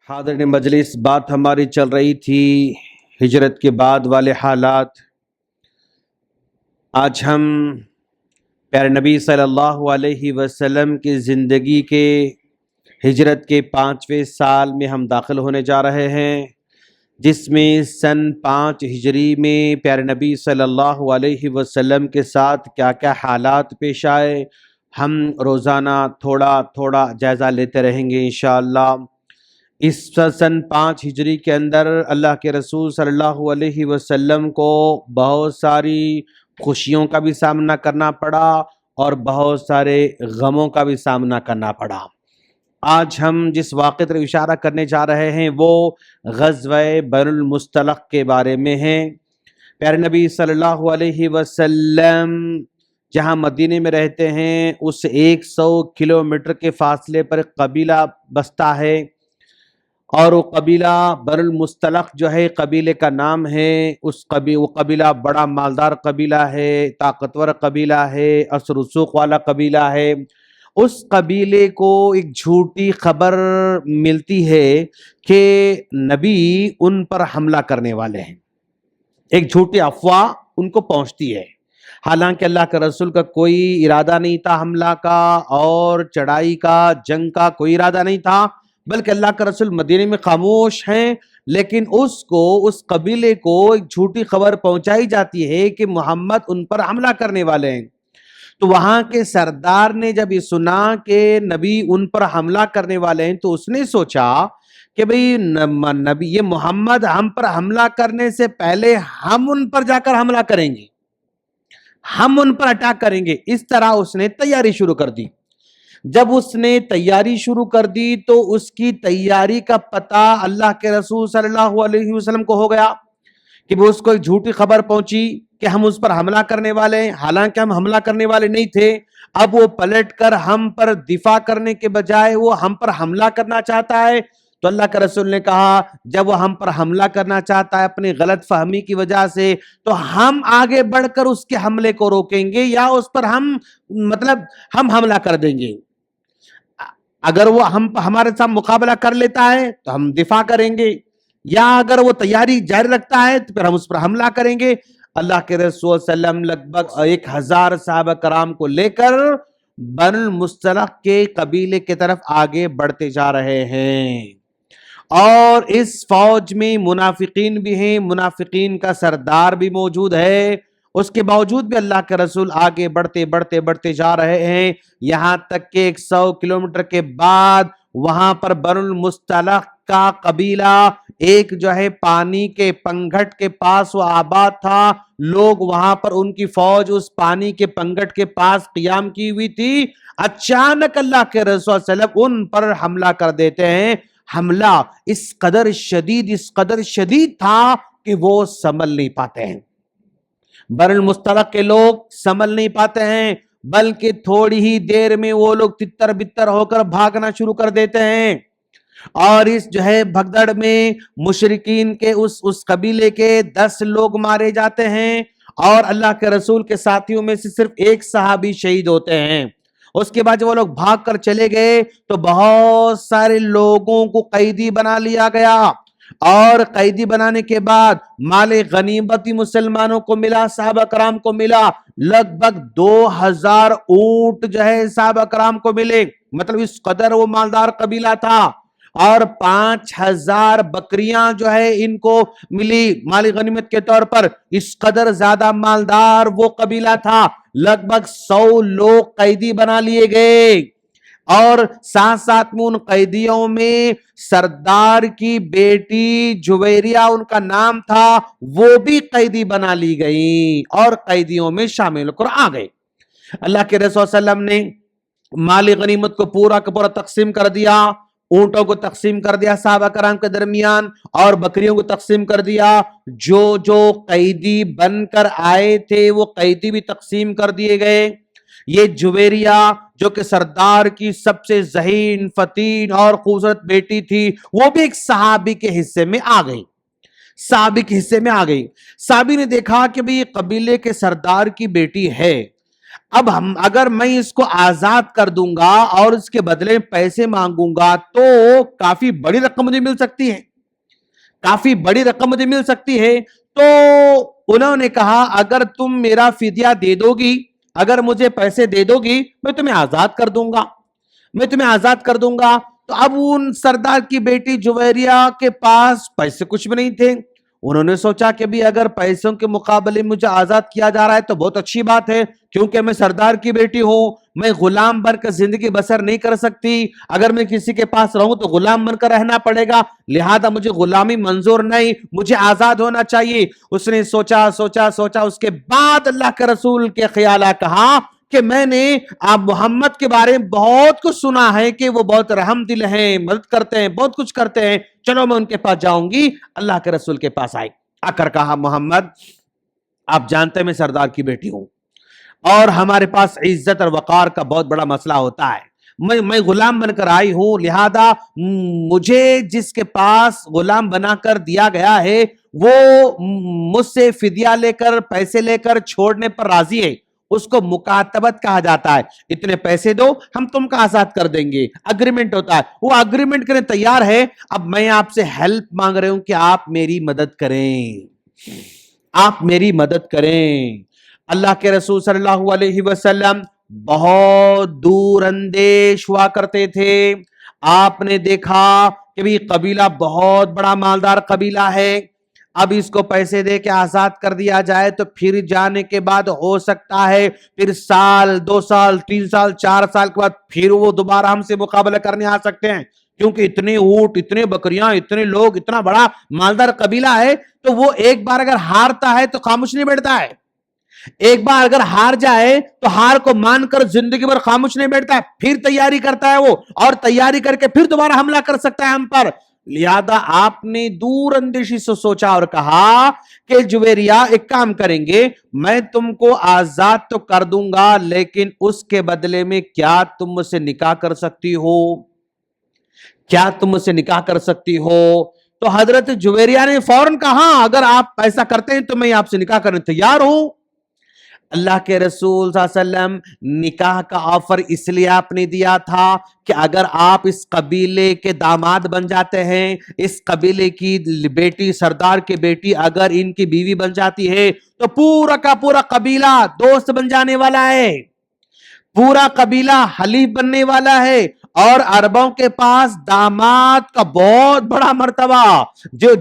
حاضرین مجلس، بات ہماری چل رہی تھی ہجرت کے بعد والے حالات۔ آج ہم پیارے نبی صلی اللہ علیہ وسلم کی زندگی کے ہجرت کے 5ویں سال میں ہم داخل ہونے جا رہے ہیں، جس میں سن 5 ہجری میں پیارے نبی صلی اللہ علیہ وسلم کے ساتھ کیا کیا حالات پیش آئے، ہم روزانہ تھوڑا تھوڑا جائزہ لیتے رہیں گے انشاءاللہ۔ اس سن 5 ہجری کے اندر اللہ کے رسول صلی اللہ علیہ وسلم کو بہت ساری خوشیوں کا بھی سامنا کرنا پڑا اور بہت سارے غموں کا بھی سامنا کرنا پڑا۔ آج ہم جس واقعے پر اشارہ کرنے جا رہے ہیں وہ غزوہ بنو المصطلق کے بارے میں ہے۔ پیارے نبی صلی اللہ علیہ وسلم جہاں مدینے میں رہتے ہیں، اس 100 کلومیٹر کے فاصلے پر قبیلہ بستا ہے، اور وہ قبیلہ بنو المصطلق جو ہے قبیلے کا نام ہے۔ وہ قبیلہ بڑا مالدار قبیلہ ہے، طاقتور قبیلہ ہے، اثر رسوخ والا قبیلہ ہے۔ اس قبیلے کو ایک جھوٹی خبر ملتی ہے کہ نبی ان پر حملہ کرنے والے ہیں، ایک جھوٹی افواہ ان کو پہنچتی ہے۔ حالانکہ اللہ کے رسول کا کوئی ارادہ نہیں تھا حملہ کا اور چڑھائی کا، جنگ کا کوئی ارادہ نہیں تھا، بلکہ اللہ کا رسول مدینے میں خاموش ہیں، لیکن اس قبیلے کو ایک جھوٹی خبر پہنچائی جاتی ہے کہ محمد ان پر حملہ کرنے والے ہیں۔ تو وہاں کے سردار نے جب یہ سنا کہ نبی ان پر حملہ کرنے والے ہیں تو اس نے سوچا کہ بھئی نبی یہ محمد ہم پر حملہ کرنے سے پہلے ہم ان پر جا کر حملہ کریں گے، ہم ان پر اٹیک کریں گے۔ اس طرح اس نے تیاری شروع کر دی۔ جب اس نے تیاری شروع کر دی تو اس کی تیاری کا پتہ اللہ کے رسول صلی اللہ علیہ وسلم کو ہو گیا کہ وہ اس کو ایک جھوٹی خبر پہنچی کہ ہم اس پر حملہ کرنے والے ہیں، حالانکہ ہم حملہ کرنے والے نہیں تھے۔ اب وہ پلٹ کر ہم پر دفاع کرنے کے بجائے وہ ہم پر حملہ کرنا چاہتا ہے۔ تو اللہ کے رسول نے کہا جب وہ ہم پر حملہ کرنا چاہتا ہے اپنی غلط فہمی کی وجہ سے، تو ہم آگے بڑھ کر اس کے حملے کو روکیں گے یا اس پر ہم حملہ کر دیں گے۔ اگر وہ ہمارے ساتھ مقابلہ کر لیتا ہے تو ہم دفاع کریں گے، یا اگر وہ تیاری جاری رکھتا ہے تو پھر ہم اس پر حملہ کریں گے۔ اللہ کے رسول صلی اللہ علیہ وسلم لگ بھگ 1000 صحابہ کرام کو لے کر بنو المصطلق کے قبیلے کی طرف آگے بڑھتے جا رہے ہیں، اور اس فوج میں منافقین بھی ہیں، منافقین کا سردار بھی موجود ہے۔ اس کے باوجود بھی اللہ کے رسول آگے بڑھتے بڑھتے بڑھتے جا رہے ہیں، یہاں تک کہ 100 کلومیٹر کے بعد وہاں پر بنو المصطلق کا قبیلہ ایک جو ہے پانی کے پنگھٹ کے پاس وہ آباد تھا، لوگ وہاں پر ان کی فوج اس پانی کے پنگھٹ کے پاس قیام کی ہوئی تھی۔ اچانک اللہ کے رسول صلی اللہ علیہ وسلم ان پر حملہ کر دیتے ہیں۔ حملہ اس قدر شدید تھا کہ وہ سنبھل نہیں پاتے ہیں، بنو المصطلق کے لوگ سنبھل نہیں پاتے ہیں، بلکہ تھوڑی ہی دیر میں وہ لوگ تتر بتر ہو کر بھاگنا شروع کر دیتے ہیں، اور اس جو ہے بھگدڑ میں مشرکین کے اس قبیلے کے 10 لوگ مارے جاتے ہیں، اور اللہ کے رسول کے ساتھیوں میں سے صرف ایک صحابی شہید ہوتے ہیں۔ اس کے بعد جب وہ لوگ بھاگ کر چلے گئے تو بہت سارے لوگوں کو قیدی بنا لیا گیا، اور قیدی بنانے کے بعد مال غنیمت مسلمانوں کو ملا، صحابہ کرام کو ملا، لگ بھگ 2000 اونٹ جو ہے صحابہ کرام کو ملے، مطلب اس قدر وہ مالدار قبیلہ تھا، اور 5000 بکریاں جو ہے ان کو ملی مالی غنیمت کے طور پر۔ اس قدر زیادہ مالدار وہ قبیلہ تھا، لگ بھگ 100 لوگ قیدی بنا لیے گئے، اور ساتھ ساتھ میں ان قیدیوں میں سردار کی بیٹی جویریہ ان کا نام تھا، وہ بھی قیدی بنا لی گئی اور قیدیوں میں شامل کر آ گئے۔ اللہ کے رسول صلی اللہ علیہ وسلم نے مالی غنیمت کو پورا کا پورا تقسیم کر دیا، اونٹوں کو تقسیم کر دیا صحابہ کرام کے درمیان، اور بکریوں کو تقسیم کر دیا۔ جو قیدی بن کر آئے تھے وہ قیدی بھی تقسیم کر دیے گئے۔ یہ جویریہ جو کہ سردار کی سب سے ذہین، فتین اور خوبصورت بیٹی تھی، وہ بھی ایک صحابی کے حصے میں آ گئی، صحابی نے دیکھا کہ بھئی یہ قبیلے کے سردار کی بیٹی ہے، اب اگر میں اس کو آزاد کر دوں گا اور اس کے بدلے میں پیسے مانگوں گا تو کافی بڑی رقم مجھے مل سکتی ہے، کافی بڑی رقم مجھے مل سکتی ہے۔ تو انہوں نے کہا اگر تم میرا فدیہ دے دو گی، اگر مجھے پیسے دے دو گی، میں تمہیں آزاد کر دوں گا، میں تمہیں آزاد کر دوں گا۔ تو اب ان سردار کی بیٹی جویریہ کے پاس پیسے کچھ بھی نہیں تھے۔ انہوں نے سوچا کہ بھی اگر پیسوں کے مقابلے مجھے آزاد کیا جا رہا ہے تو بہت اچھی بات ہے، کیونکہ میں سردار کی بیٹی ہوں، میں غلام بن کر زندگی بسر نہیں کر سکتی، اگر میں کسی کے پاس رہوں تو غلام بن کر رہنا پڑے گا، لہذا مجھے غلامی منظور نہیں، مجھے آزاد ہونا چاہیے۔ اس نے سوچا سوچا سوچا، اس کے بعد اللہ کے رسول کے خیال آ، کہا کہ میں نے آپ محمد کے بارے میں بہت کچھ سنا ہے کہ وہ بہت رحم دل ہیں، مدد کرتے ہیں، بہت کچھ کرتے ہیں، چلو میں ان کے پاس جاؤں گی۔ اللہ کے رسول کے پاس آئے، آ کر کہا محمد آپ جانتے ہیں میں سردار کی بیٹی ہوں اور ہمارے پاس عزت اور وقار کا بہت بڑا مسئلہ ہوتا ہے، میں غلام بن کر آئی ہوں، لہذا مجھے جس کے پاس غلام بنا کر دیا گیا ہے وہ مجھ سے فدیہ لے کر، پیسے لے کر چھوڑنے پر راضی ہے، اس کو مکاتبت کہا جاتا ہے، اتنے پیسے دو ہم تم کا آزاد کر دیں گے، اگریمنٹ ہوتا ہے، وہ اگریمنٹ کرنے تیار ہے۔ اب میں آپ سے ہیلپ مانگ رہا ہوں کہ آپ میری مدد کریں، آپ میری مدد کریں۔ اللہ کے رسول صلی اللہ علیہ وسلم بہت دور اندیش ہوا کرتے تھے، آپ نے دیکھا کہ بھی قبیلہ بہت بڑا مالدار قبیلہ ہے، اب اس کو پیسے دے کے آزاد کر دیا جائے تو پھر جانے کے بعد ہو سکتا ہے پھر سال، 2 سال، 3 سال، 4 سال کے بعد پھر وہ دوبارہ ہم سے مقابلہ کرنے آ سکتے ہیں، کیونکہ اتنے اونٹ، اتنے بکریاں، اتنے لوگ، اتنا بڑا مالدار قبیلہ ہے، تو وہ ایک بار اگر ہارتا ہے تو خاموش نہیں بیٹھتا ہے، ایک بار اگر ہار جائے تو ہار کو مان کر زندگی بھر خاموش نہیں بیٹھتا ہے، پھر تیاری کرتا ہے وہ، اور تیاری کر کے پھر دوبارہ حملہ کر سکتا ہے ہم پر۔ لہذا آپ نے دور اندیشی سے سوچا اور کہا کہ جویریہ ایک کام کریں گے، میں تم کو آزاد تو کر دوں گا لیکن اس کے بدلے میں کیا تم مجھ سے نکاح کر سکتی ہو؟ کیا تم مجھ سے نکاح کر سکتی ہو؟ تو حضرت جویریہ نے فوراً کہا اگر آپ ایسا کرتے ہیں تو میں آپ سے نکاح کرنے تیار ہوں۔ اللہ کے رسول صلی اللہ علیہ وسلم نکاح کا آفر اس لیے آپ نے دیا تھا کہ اگر آپ اس قبیلے کے داماد بن جاتے ہیں، اس قبیلے کی بیٹی، سردار کی بیٹی اگر ان کی بیوی بن جاتی ہے تو پورا کا پورا قبیلہ دوست بن جانے والا ہے، پورا قبیلہ حلیف بننے والا ہے، اور عربوں کے پاس داماد کا بہت بڑا مرتبہ، جو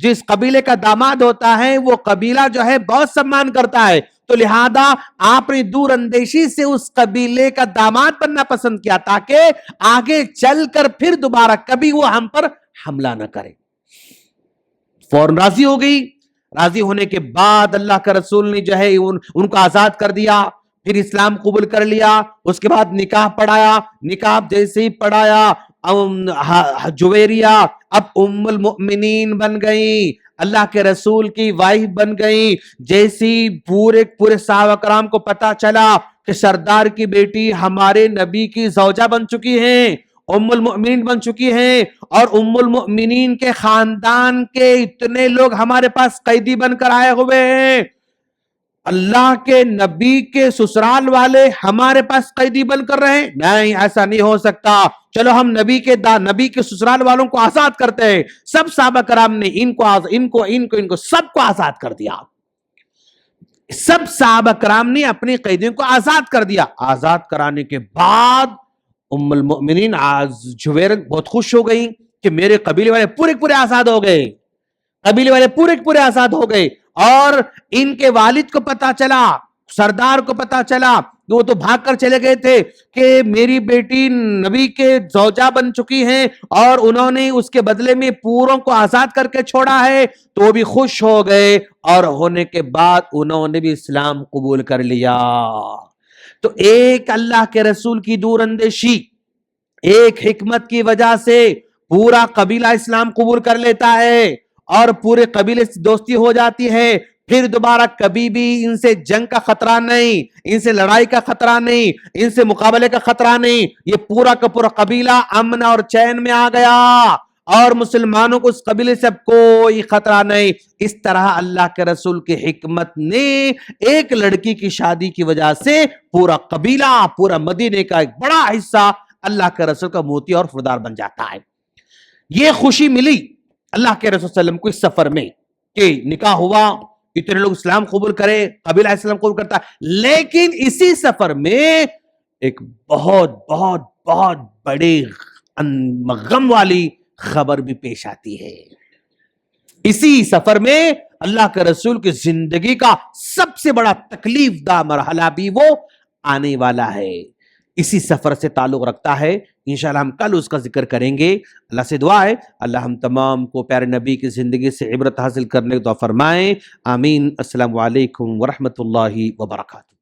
جس قبیلے کا داماد ہوتا ہے وہ قبیلہ جو ہے بہت سمان کرتا ہے، تو لہذا آپ نے دور اندیشی سے اس قبیلے کا داماد بننا پسند کیا تاکہ آگے چل کر پھر دوبارہ کبھی وہ ہم پر حملہ نہ کرے۔ فوراً راضی ہو گئی، راضی ہونے کے بعد اللہ کا رسول نے جو ہے ان کو آزاد کر دیا، پھر اسلام قبول کر لیا، اس کے بعد نکاح پڑھایا، نکاح جیسے ہی پڑھایا جویریہ اب ام المؤمنین بن گئی، اللہ کے رسول کی وائف بن گئی۔ جیسی پورے صحابہ کرام کو پتا چلا کہ سردار کی بیٹی ہمارے نبی کی زوجہ بن چکی ہیں، ام المؤمنین بن چکی ہیں، اور ام المؤمنین کے خاندان کے اتنے لوگ ہمارے پاس قیدی بن کر آئے ہوئے ہیں، اللہ کے نبی کے سسرال والے ہمارے پاس قیدی بن کر رہے ہیں، نہیں ایسا نہیں ہو سکتا، چلو ہم نبی کے سسرال والوں کو آزاد کرتے ہیں۔ سب صحابہ کرام نے ان کو سب کو آزاد کر دیا، سب صحابہ کرام نے اپنے قیدیوں کو آزاد کر دیا۔ آزاد کرانے کے بعد ام المؤمنین جویریہ بہت خوش ہو گئی کہ میرے قبیلے والے پورے آزاد ہو گئے، قبیلے والے پورے آزاد ہو گئے، اور ان کے والد کو پتا چلا، سردار کو پتا چلا، وہ تو بھاگ کر چلے گئے تھے کہ میری بیٹی نبی کے زوجہ بن چکی ہیں اور انہوں نے اس کے بدلے میں پوروں کو آزاد کر کے چھوڑا ہے، تو وہ بھی خوش ہو گئے، اور ہونے کے بعد انہوں نے بھی اسلام قبول کر لیا۔ تو ایک اللہ کے رسول کی دور اندیشی، ایک حکمت کی وجہ سے پورا قبیلہ اسلام قبول کر لیتا ہے اور پورے قبیلے سے دوستی ہو جاتی ہے، پھر دوبارہ کبھی بھی ان سے جنگ کا خطرہ نہیں، ان سے لڑائی کا خطرہ نہیں، ان سے مقابلے کا خطرہ نہیں، یہ پورا کا پورا قبیلہ امن اور چین میں آ گیا، اور مسلمانوں کو اس قبیلے سے اب کوئی خطرہ نہیں۔ اس طرح اللہ کے رسول کی حکمت نے ایک لڑکی کی شادی کی وجہ سے پورا قبیلہ، پورا مدینے کا ایک بڑا حصہ اللہ کے رسول کا موتی اور وفادار بن جاتا ہے۔ یہ خوشی ملی اللہ کے رسول صلی اللہ علیہ وسلم کو اس سفر میں کہ نکاح ہوا، اتنے لوگ اسلام قبول کرے، قبیلہ اسلام قبول کرتا ہے، لیکن اسی سفر میں ایک بہت بہت بہت بڑی غم والی خبر بھی پیش آتی ہے۔ اسی سفر میں اللہ کے رسول کی زندگی کا سب سے بڑا تکلیف دہ مرحلہ بھی وہ آنے والا ہے، اسی سفر سے تعلق رکھتا ہے۔ انشاءاللہ ہم کل اس کا ذکر کریں گے۔ اللہ سے دعا ہے اللہ ہم تمام کو پیارے نبی کی زندگی سے عبرت حاصل کرنے کو فرمائے، آمین۔ السلام علیکم ورحمۃ اللہ وبرکاتہ۔